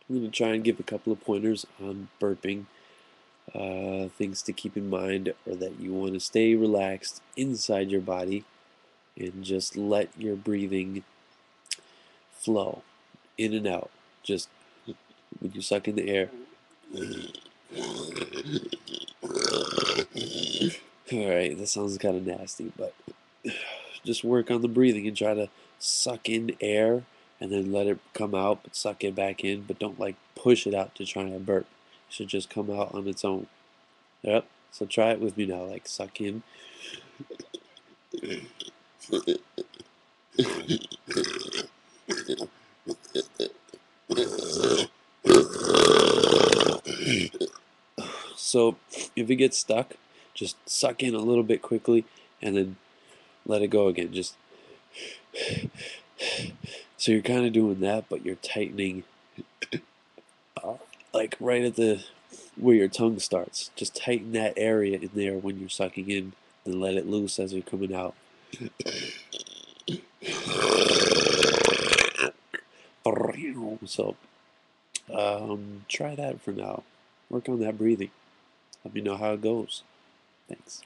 I'm going to try and give a couple of pointers on burping. Things to keep in mind are that you want to stay relaxed inside your body and just let your breathing flow in and out. Just when you suck in the air. Alright, that sounds kind of nasty, but just work on the breathing and try to suck in air and then let it come out, but suck it back in, but don't like push it out to try and burp. It should just come out on its own. Yep. So try it with me now. Like suck in. So if it gets stuck, just suck in a little bit quickly and then let it go again. Just so you're kind of doing that, but you're tightening, like right at the where your tongue starts. Just tighten that area in there when you're sucking in, then let it loose as you're coming out. So try that for now. Work on that breathing. Let me know how it goes. Thanks.